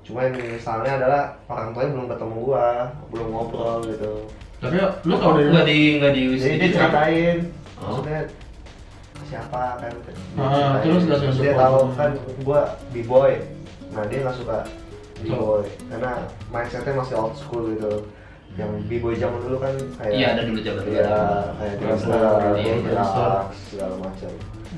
Cuma yang misalnya adalah orang tuanya belum ketemu gua, belum ngobrol gitu. Tapi lu tau dari nggak di Jadi dia ceritain, Oh. maksudnya siapa kan? terus nggak suka dia support. tahu kan gua b-boy. Nah dia nggak suka b-boy karena mindsetnya masih old school gitu. Yang b-boy zaman dulu kan kayak Iya, ada dulu zaman dulu. iya kayak gangster, Iya, drugs, segala macam.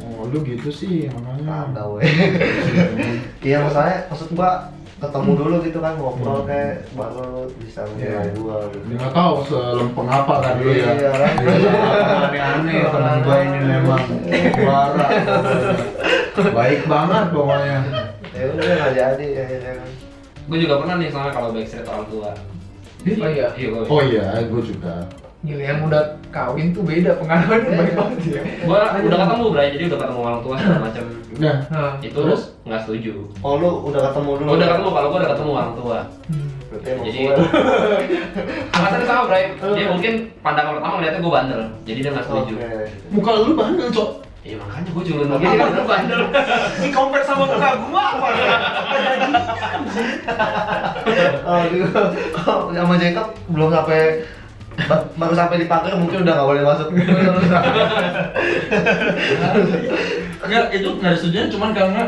Oh, lu gitu sih makanya. Tahu weh. Iya masalahnya maksud gua ketemu dulu gitu kan ngobrol kayak baru bisa menilai gua Dia gitu. nggak tahu selempeng apa kan dulu ya. Iya kan? Aneh-aneh temen gua ini memang suara. Baik banget pokoknya. Ya udah nggak jadi akhirnya kan. Gue juga pernah nih soalnya kalau backstreet orang tua. Oh iya. Iya, gue. Oh iya, gua juga. Gila, yang udah kawin tuh beda pengalamannya baik banget ya. Gue udah ketemu Bray, jadi udah ketemu orang tua segala macam. Nah, Nah, Itu Terus? nggak setuju. Oh lu udah ketemu dulu? Gue udah ketemu, kalau gue udah ketemu orang tua. Berarti emang Jadi gua. alasannya sama Bray. Dia mungkin pandangan pertama ngeliatnya gue bandel, jadi dia nggak setuju. Oke. muka lu bandel, Cok. Iya makanya gue culun lagi kan gue bandel. Di compare sama muka gua apa? Oh, sama Jacob belum sampai baru sampai di pagar mungkin udah nggak boleh masuk. Enggak, itu nggak ada setujuan cuman karena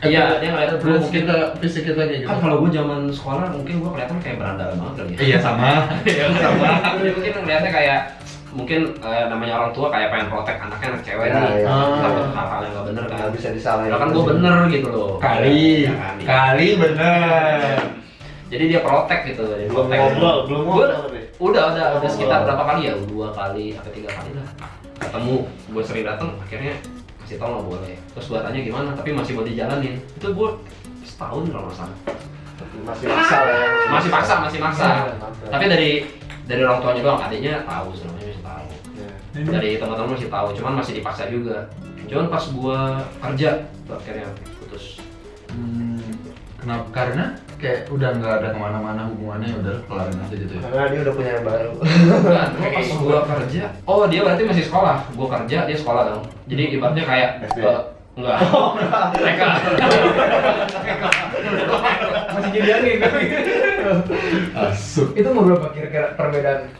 Iya, dia ngeliat gue appearance mungkin kita, fisik kita kayak gitu. kan kalau gue zaman sekolah mungkin gue kelihatan kayak berandalan banget kali ya. Iya sama. Iya sama. Dia mungkin ngeliatnya kayak mungkin namanya orang tua kayak pengen protek anaknya anak cewek Ya, nih. ya. Takut hal-hal yang nggak bener kan. Nggak bisa disalahin. Lah kan gue bener gitu loh. Kali, Ya kan, iya. kali bener. Jadi dia protek gitu, dia Belum protek. ngobrol, belum Gua ngobrol tapi. udah sekitar berapa kali ya? 2 kali sampai 3 kali lah. Ketemu, gue sering datang, akhirnya kasih tau nggak boleh. Terus gue tanya gimana, tapi masih mau dijalanin. Itu gue setahun kalau nggak salah. Masih maksa lah ya. Masih maksa. Maksa. Tapi dari orang tuanya doang, adiknya tahu, sebenarnya masih tahu. Ya. Dari teman-teman masih tahu, cuman masih dipaksa juga. Cuman pas gue kerja, akhirnya putus. Kenapa? Karena kayak udah nggak ada kemana-mana hubungannya, udah kelarin aja gitu ya. Karena dia udah punya yang baru. Bukan, pas gua kerja. Oh, dia berarti masih sekolah. Gua kerja, dia sekolah dong. Jadi ibaratnya kayak SD. enggak. TK. masih jadian nih kan? Asuk. Itu mau berapa kira-kira perbedaan?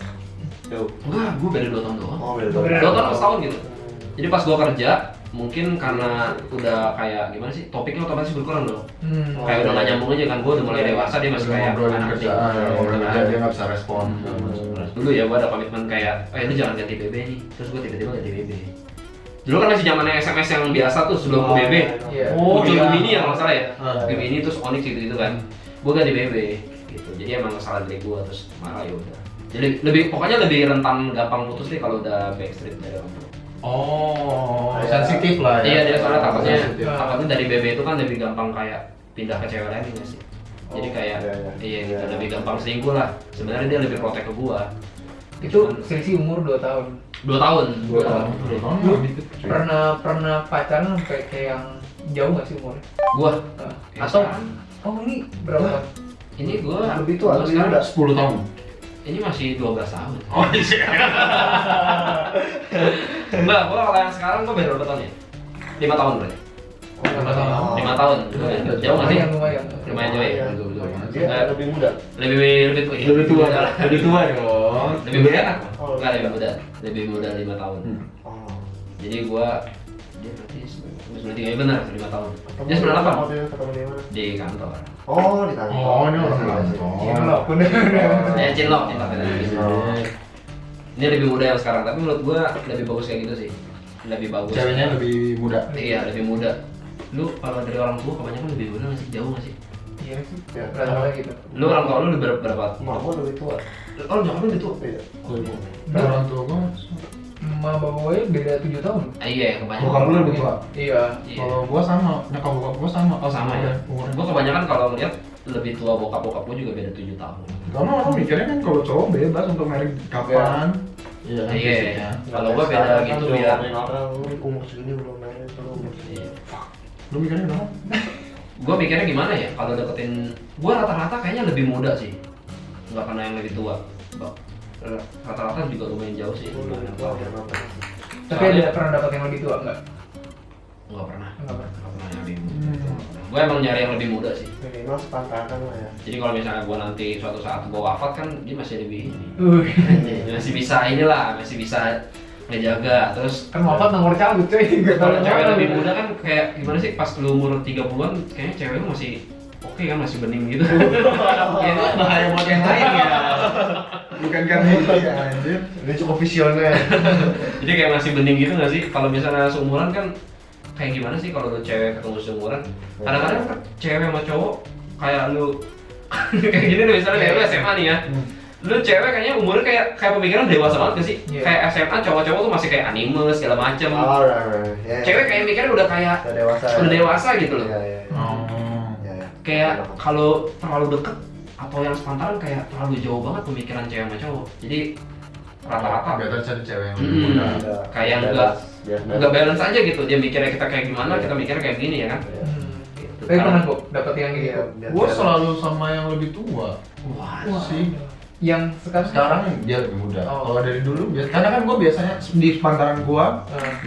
Tuh. Enggak, gua beda 2 tahun doang. Oh, beda. 2 tahun atau setahun gitu. Jadi pas gua kerja, mungkin karena udah kayak gimana sih, topiknya otomatis berkurang dong. Oh, Kayak udah iya. nggak nyambung aja kan, gua udah mulai dewasa, dia masih Udah kayak ngobrolin anak kerjaan, kecil. ngobrolin kerja dia nggak bisa respon. Dulu ya gua ada komitmen kayak, lu jangan ganti BB nih. Terus gua tiba-tiba ganti BB. Dulu kan masih zamannya SMS yang biasa tuh sebelum ke BB. Iya. Oh, iya. Gemini ya kalau nggak salah ya. Ah. Gemini terus Onyx gitu kan. Gua ganti BB gitu. Jadi emang salah dari gua terus marah ya udah. Jadi pokoknya lebih rentan gampang putus deh kalau udah backstreet dari orang tua. Oh, Kayak- sensitif lah ya. Iya dia soalnya takutnya Sensitif. takutnya dari BB itu kan lebih gampang kayak pindah ke cewek lain nggak sih? Jadi Oh, kayak iya, iya gitu Iya. lebih gampang selingkuh lah. Sebenarnya dia lebih protek ke gua. Itu selisih umur 2 tahun. 2 tahun. 2 tahun. Lu pernah pacaran sampai kayak yang jauh nggak sih umurnya? Gua Nah, ya atau sekarang. oh ini berapa? Ini gua Lebih tua, gua lebih sekarang muda. 10 tahun. ini masih 12 tahun. Oh iya. Enggak, gua kalau yang sekarang gua beda berapa tahun ya? 5 tahun berarti. Oh, 5 tahun. 5 tahun. Jauh nggak sih? Lumayan. Lumayan jauh ya? Iya. Betul-betul. Dia lebih muda. Lebih tua. Lebih tua, Muda lah. lebih tua dong. Lebih muda enak. Oh, Enggak lebih muda. Lebih muda 5 tahun. Oh. Jadi gua dia berarti 93 ya benar 5 tahun. Dia 98 Waktu itu ketemu di mana? di kantor. Oh, di kantor. Oh, ini orang Iya, kantor. iya. Cinlok bener. Ya cinlok cinta Oh. Ini lebih muda yang sekarang, tapi menurut gua lebih bagus kayak gitu sih. Lebih bagus. Ceweknya lebih muda. Iya, lebih muda. Lu kalau dari orang tua kebanyakan lebih muda nggak sih? Jauh nggak sih? Iya sih. Iya. Rata-rata gitu. Lu orang tua lu lebih berapa? Emak gua lebih tua. Oh, nyokap lu lebih tua? Iya. Orang tua gua. Emak bapak gue beda 7 tahun. Ah, iya, kebanyakan. Bokap lu lebih tua. Iya. Iya. Kalau gua sama, nyokap bokap gua sama. Oh sama ya? Umurnya. Gua kebanyakan kalau ngeliat lebih tua bokap-bokap gua juga beda 7 tahun. Karena orang mikirnya kan kalau cowok bebas untuk married kapan. Iya. kan, Iya. fisiknya. Kalau gua beda gitu biar orang lu umur segini belum main itu umur segini. Iya. Lu mikirnya dong? Gua mikirnya gimana ya kalau deketin gua rata-rata kayaknya lebih muda sih. Nggak karena yang lebih tua. Rata-rata juga lumayan jauh sih. Lu lebih tua kenapa? Tapi ada pernah dapat yang lebih tua enggak? Nggak pernah. Enggak pernah. Nggak pernah yang lebih muda. Hmm. Gue emang nyari yang lebih muda sih. Minimal sepantaran lah ya. Jadi kalau misalnya gue nanti suatu saat gue wafat kan dia masih lebih ini. Masih bisa inilah, masih bisa ngejaga. Terus Kan wafat nomor cabut cuy. kalau cewek lebih muda kan kayak gimana sih pas lu umur 30-an kayaknya cewek lu masih oke kan, masih bening gitu. Ya itu bahaya buat yang lain ya. Bukan karena itu ya anjir. Ini cukup visioner. Jadi kayak masih bening gitu nggak sih? Kalau misalnya seumuran kan kayak gimana sih kalau lu cewek ketemu seumuran? Kadang-kadang kan cewek sama cowok kayak lu kayak gini nih misalnya kayak lu SMA nih ya. Lu cewek kayaknya umurnya kayak pemikiran dewasa banget gak sih? Iya. Kayak SMA cowok-cowok tuh masih kayak anime segala macem. Oh, right. Ya, Cewek kayak mikirnya udah kayak udah dewasa. udah dewasa gitu loh. Iya, iya. Oh. Ya, ya. Kayak kalau terlalu deket atau yang sepantaran kayak terlalu jauh banget pemikiran cewek sama cowok. Jadi rata-rata Better cari cewek yang lebih muda. Ada kayak balance, biar nggak balance aja gitu. Dia mikirnya kita kayak gimana, kita mikirnya kayak gini ya kan. Iya. Gitu. Tapi pernah kok dapet yang Iya, gitu. biar Gue balance. selalu sama yang lebih tua. Wah, Sih. Yang Sekarang dia lebih muda. Oh. Kalau dari dulu biasa. Karena kan gue biasanya di sepantaran gue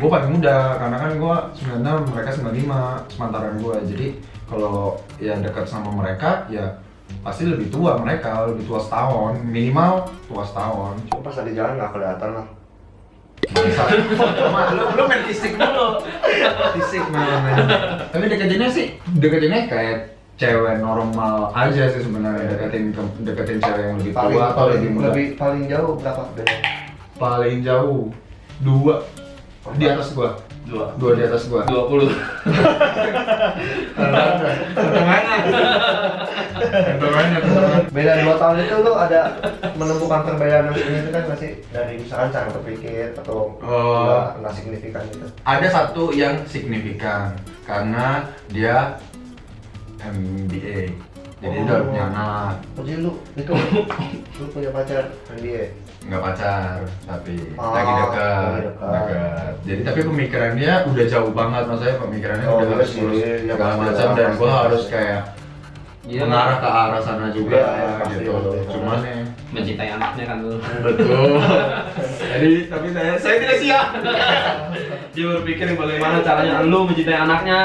paling muda. Karena kan gue 96, mereka 95 sepantaran gue. Jadi kalau yang dekat sama mereka ya pasti lebih tua mereka, lebih tua setahun, minimal tua setahun. Cuma pas di jalan nggak kelihatan lah. Lu main fisik dulu. Fisik main. Tapi deketinnya kayak cewek normal aja sih sebenarnya, deketin cewek yang lebih tua atau lebih muda. Paling jauh berapa beda? Paling jauh 2 di atas gua. 2 di atas gua. 20. Beda 2 tahun itu lu ada menemukan perbedaan yang signifikan nggak sih? Dari misalkan cara berpikir atau nggak signifikan gitu? Ada satu yang signifikan karena dia MBA. Jadi Oh. udah punya anak. Oh, jadi lu punya pacar dia? Nggak pacar, tapi Oh, lagi lagi dekat. dekat. Jadi tapi pemikirannya udah jauh banget, maksudnya pemikirannya Oh, udah iya harus sih, lurus ya segala pasti macam, lah, dan pasti, gua pasti. harus kayak Iya. mengarah ke arah sana juga Iya, pasti, gitu. pasti. Cuman ya Mencintai anaknya kan lu. betul. Jadi tapi saya tidak siap. Dia berpikir bagaimana caranya lu mencintai anaknya.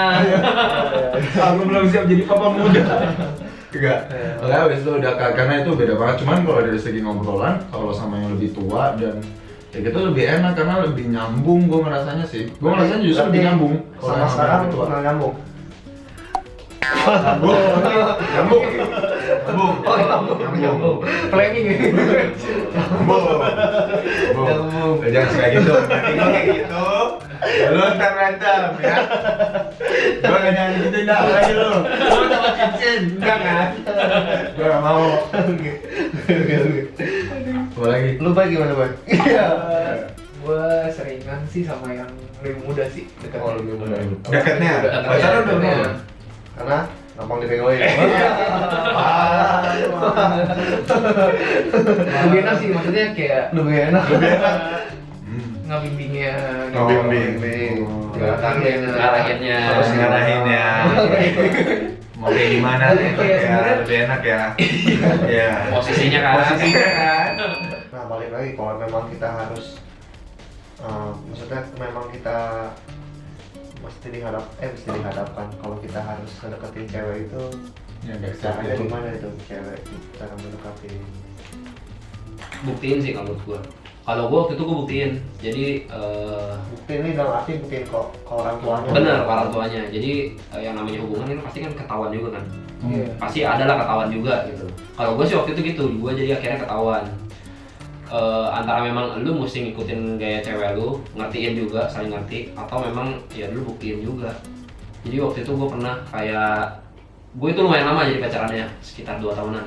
Aku belum siap jadi papa muda. Enggak. Makanya habis itu udah karena itu beda banget. Cuman kalau dari segi ngobrolan, kalau sama yang lebih tua dan ya gitu lebih enak karena lebih nyambung gue ngerasanya sih. Gue ngerasanya justru lebih nyambung. Kalau Sama yang sekarang lebih tua. nggak nyambung. Nyambung. Nyambung. Oh, nyambung. Flaming ya. Nyambung. Jangan kayak gitu. Nanti gue kayak gitu. Lu ntar berantem ya. Gue gak jangan gitu dah lagi lu. Lu sama cincin. Enggak kan? Gue gak mau. Apa lagi? Lu baik gimana, Boy? Iya. Gua seringan sih sama yang lebih muda sih dekatnya. Oh, lebih muda. Dekatnya. Dekatnya. Pacaran udah Dekatnya. belum? Karena gampang dipegoin. Lebih enak sih, maksudnya kayak Lebih enak. ngebimbingnya. Ngebimbing. Ngarahinnya. Ngarahinnya. Terus ngarahinnya. Mau kayak gimana nih? Kayak Ya, sebenarnya- lebih enak ya. Ya. Posisinya kan. Posisinya kan. Nah, balik lagi kalau memang kita harus maksudnya memang kita mesti dihadapkan kalau kita harus ngedeketin cewek itu Ya, guys, caranya itu. gimana itu cewek cara mendekati. Buktiin sih kalau menurut gua. Kalau gua waktu itu gua buktiin. Jadi Bukti ini dalam arti buktiin kok ke orang tuanya. benar orang tuanya. Jadi yang namanya hubungan itu pasti kan ketahuan juga kan. Iya. Pasti ada lah ketahuan juga gitu. Kalau gua sih waktu itu gitu, gua jadi akhirnya ketahuan. Antara memang lu mesti ngikutin gaya cewek lu, ngertiin juga, saling ngerti, atau memang ya lu buktiin juga. Jadi waktu itu gue pernah kayak, gue itu lumayan lama jadi pacarannya, sekitar 2 tahunan.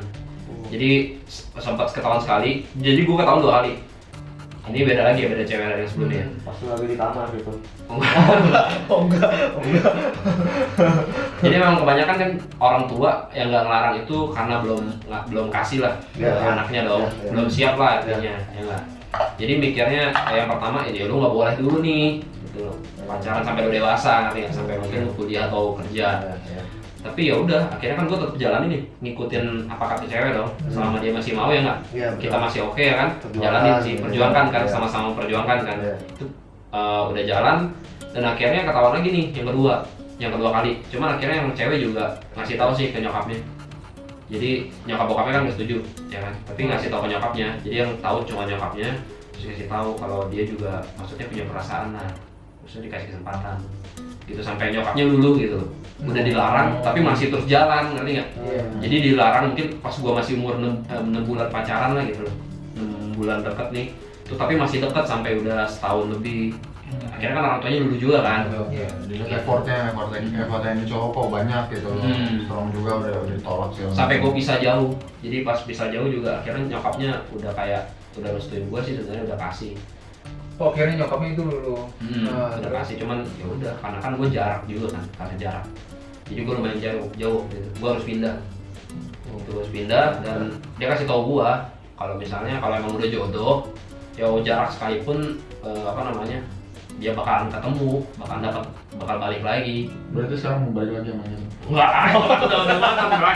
Jadi sempat ketahuan sekali, jadi gue ketahuan 2 kali. Ini beda lagi ya, beda cewek dari yang sebelumnya. Pas lu lagi di kamar gitu. Oh, enggak. Jadi memang kebanyakan kan orang tua yang nggak ngelarang itu karena belum kasih lah Ya, ke ya. anaknya dong, Ya, ya. belum siap lah artinya, ya nggak. Jadi mikirnya yang pertama ya lu nggak boleh dulu nih, gitu loh. Pacaran sampai lu dewasa, ngerti nggak? Sampai mungkin lu kuliah atau kerja. Tapi ya udah, akhirnya kan gue tetap jalanin nih, ngikutin apa kata cewek dong. Selama dia masih mau ya nggak, Iya, betul. kita masih oke ya kan, Perjuangkan, jalanin sih, perjuangkan kan, iya. sama-sama perjuangkan kan. Iya. Itu udah jalan dan akhirnya ketahuan lagi nih yang kedua. yang kedua kali. Cuman akhirnya yang cewek juga ngasih tahu sih ke nyokapnya. Jadi nyokap bokapnya kan nggak setuju, ya kan? Tapi ngasih tahu ke nyokapnya. Jadi yang tahu cuma nyokapnya, terus ngasih tahu kalau dia juga maksudnya punya perasaan lah, terus dikasih kesempatan. Gitu sampai nyokapnya dulu gitu. Udah dilarang, tapi masih terus jalan, ngerti nggak? Iya. Jadi dilarang mungkin pas gua masih umur 6 bulan pacaran lah gitu, 6 bulan deket nih. Tuh tapi masih deket sampai udah setahun lebih. Akhirnya kan orang tuanya dulu juga kan. Iya. Dilihat effortnya ini cowok kok banyak gitu loh. Strong juga udah ditolak sih. Sampai gue pisah jauh. Jadi pas pisah jauh juga akhirnya nyokapnya udah kayak udah restuin gue sih sebenarnya udah kasih. Oh, akhirnya nyokapnya itu dulu. Udah kasih cuman ya udah karena kan gue jarak juga kan karena jarak. Jadi gue lumayan jauh gitu. Gue harus pindah. Gue harus pindah dan dia kasih tau gue kalau misalnya kalau emang udah jodoh jauh jarak sekalipun dia bakalan ketemu, bakal balik lagi. Berarti sekarang mau balik lagi sama dia? Wah, udah matang bro.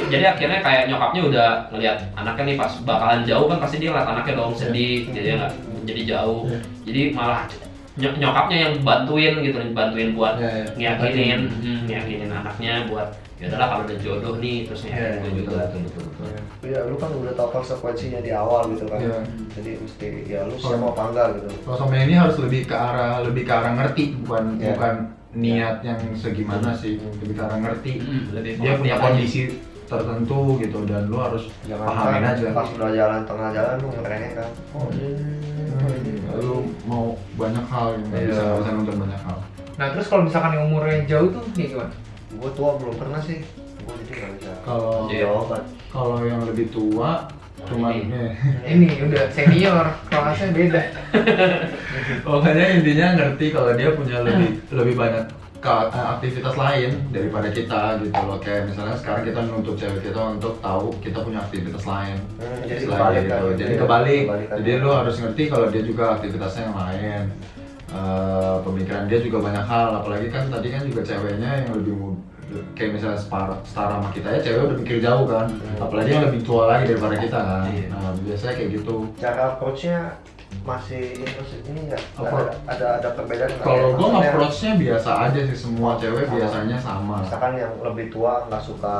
Jadi akhirnya kayak nyokapnya udah ngelihat anaknya nih pas bakalan jauh kan pasti dia ngeliat anaknya dong sedih, jadi nggak jadi jauh. Jadi malah nyokapnya yang bantuin gitu, bantuin buat ngiyakinin anaknya buat ya udahlah kalau udah jodoh nih terus ngiyakinin gue juga. Betul. Iya, lu kan udah tahu konsekuensinya di awal gitu kan. Iya. Jadi mesti ya lu siap mau apa enggak gitu. Kalau sama ini harus lebih ke arah ngerti, bukan Iya. bukan niat yang segimana sih, lebih ke arah ngerti. Lebih Dia punya pengertian kondisi tertentu gitu dan lu harus Jangan pahamin kan aja. pas udah jalan tengah jalan lu ngereneh kan. Oh, Lu mau banyak hal yang nggak Iya. bisa nonton banyak hal. Nah, terus kalau misalkan yang umurnya jauh tuh kayak gimana? Gue tua belum pernah sih. Gue jadi nggak bisa. Kalau Jawaban. kalau yang lebih tua cuman Ini udah senior, kelasnya beda. pokoknya intinya ngerti kalau dia punya lebih banyak aktivitas lain daripada kita gitu loh. Kayak misalnya sekarang kita nuntut cewek kita untuk tahu kita punya aktivitas lain. Jadi Selain kebalik gitu. kan gitu Jadi ya. kebalik. Kebalikan. Jadi lu harus ngerti kalau dia juga aktivitasnya yang lain. Pemikiran dia juga banyak hal, apalagi kan tadi kan juga ceweknya yang lebih kayak misalnya setara sama kita ya, cewek udah mikir jauh kan, apalagi yang lebih tua lagi daripada kita kan. Nah biasanya kayak gitu. Cara approach-nya masih ini nggak ada perbedaan nggak? Kalau gue Maksudnya, approach-nya biasa aja sih, semua cewek biasanya sama. misalkan yang lebih tua nggak suka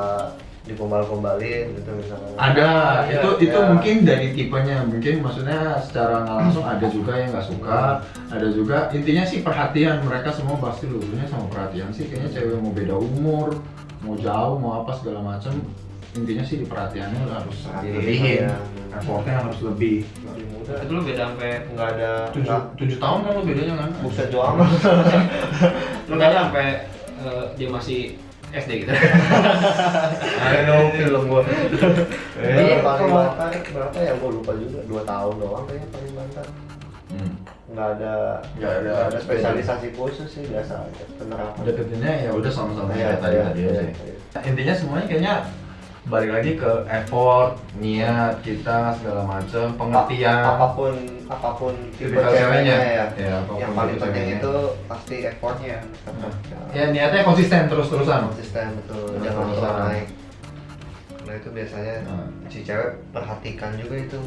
digombal-gombalin gitu misalnya. Ada, Iya, itu iya. mungkin dari tipenya, mungkin maksudnya secara nggak langsung ada juga yang nggak suka, ada juga intinya sih perhatian, mereka semua pasti luluhnya sama perhatian sih, kayaknya cewek mau beda umur, mau jauh, mau apa segala macam, intinya sih di perhatiannya harus dilebihin, effortnya harus lebih. Lebih muda. Itu lu beda sampai Nggak ada. 7 tahun kan lo bedanya kan? Buset jauh amat. lu beda sampai dia masih SD gitu. Ayo film gua. Iya, Paling kalau- bantar berapa ya? Gua lupa juga. 2 tahun doang kayaknya paling bantar. Nggak ada spesialisasi khusus sih, biasa aja penerapan. Deketinnya ya udah sama-sama Iya, kayak tadi iya, aja iya, sih. iya. Intinya semuanya kayaknya balik lagi ke effort, niat kita segala macam, pengertian. apapun tipe Tipikal ceweknya ya. Ya, apapun Yang paling tipe penting ceweknya. itu pasti effortnya. Ya niatnya konsisten terus-terusan. Konsisten betul, Terus jangan terusan. terlalu naik. Nah itu biasanya Nah. si cewek perhatikan juga itu.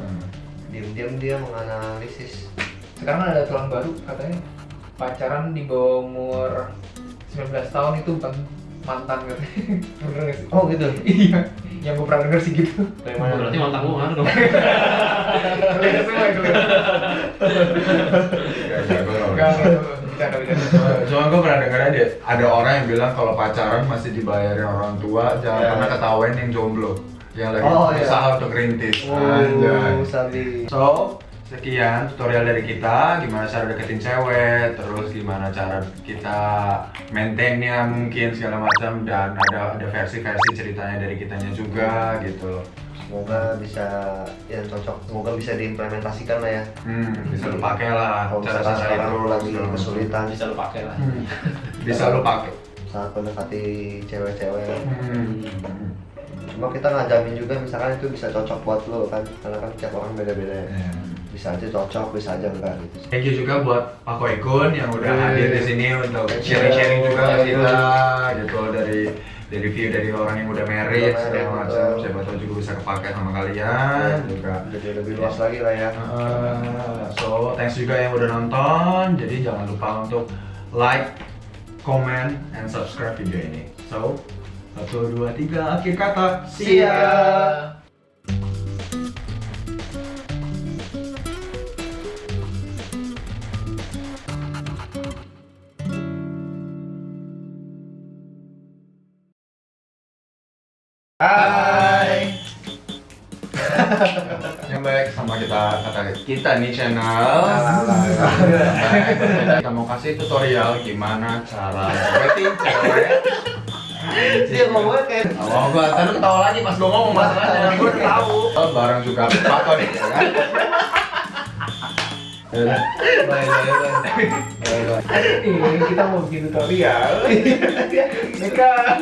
Diam-diam dia menganalisis. Sekarang ada aturan baru katanya pacaran di bawah umur 19 tahun itu bukan mantan katanya. Bener gak sih? Oh gitu. Iya, yang gue pernah denger sih gitu. Dari mana? Berarti mantan gua ngaruh dong. Kalian itu Enggak, bercanda. Cuma gue pernah dengar ada orang yang bilang kalau pacaran masih dibayarin orang tua, jangan Ya. pernah ketawain yang jomblo, yang lagi Oh, iya. usaha untuk rintis. Anjay. Sabi. So, sekian tutorial dari kita, gimana cara deketin cewek, terus gimana cara kita maintainnya mungkin segala macam, dan ada versi-versi ceritanya dari kitanya juga gitu loh. Semoga bisa ya cocok, semoga bisa diimplementasikan lah ya. Bisa lu pakai lah Kalau misalkan cara-cara sekarang itu lu lagi segala macam. kesulitan Bisa lu pakai lah. Bisa lu pakai. saat mendekati cewek-cewek. Hmm. Cuma kita nggak jamin juga misalkan itu bisa cocok buat lo kan, karena kan tiap orang beda-beda ya. Iya. Bisa aja cocok, bisa aja enggak gitu. Thank you juga buat Pak Koikun yang udah Iya. hadir di sini untuk sharing-sharing juga ke kita gitu dari dari review dari orang yang udah married Udah married, segala macam, betul. siapa tahu juga bisa kepake sama kalian juga. Jadi lebih luas lagi lah ya. So thanks juga yang udah nonton, jadi jangan lupa untuk like, comment, and subscribe video ini. So 1, 2, 3 akhir kata. See ya. Hai. Yang baik sama kita nih channel. Kita mau kasih tutorial gimana cara dapetin cewek. Dia ngomongnya kayak Oh, gua tadi ketawa lagi pas gua ngomong masalahnya, gua udah tahu. Bareng juga Pato nih, ya kan? Ini kita mau bikin tutorial. Nikah.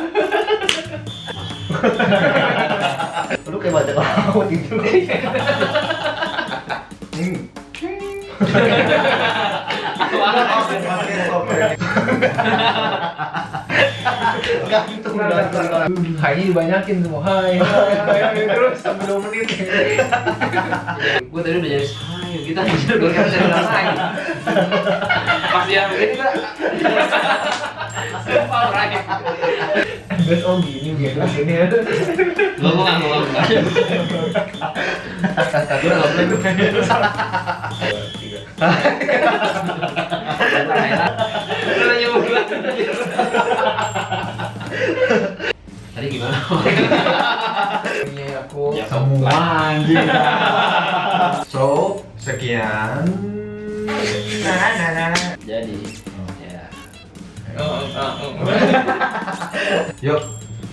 lu kayak baca laut gitu. Gantung Hai dibanyakin semua. Hai. Terus sampai 2 menit. Gue tadi udah jadi ayo kita hancur gue kan jadi lagi. Pas dia begini gue sumpah lagi. Guys, oh gini biar sini ya. Gue mau nggak. Gue nggak boleh. Udah nyebut gue. Tadi gimana? Ini aku. Ya, Semua anjing. So, sekian. Jadi, ya. Yuk.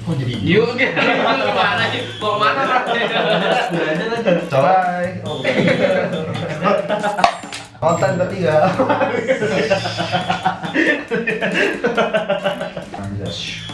Kok jadi Yuk, kemana sih? Mau mana? Bye. Konten ketiga. Anjas.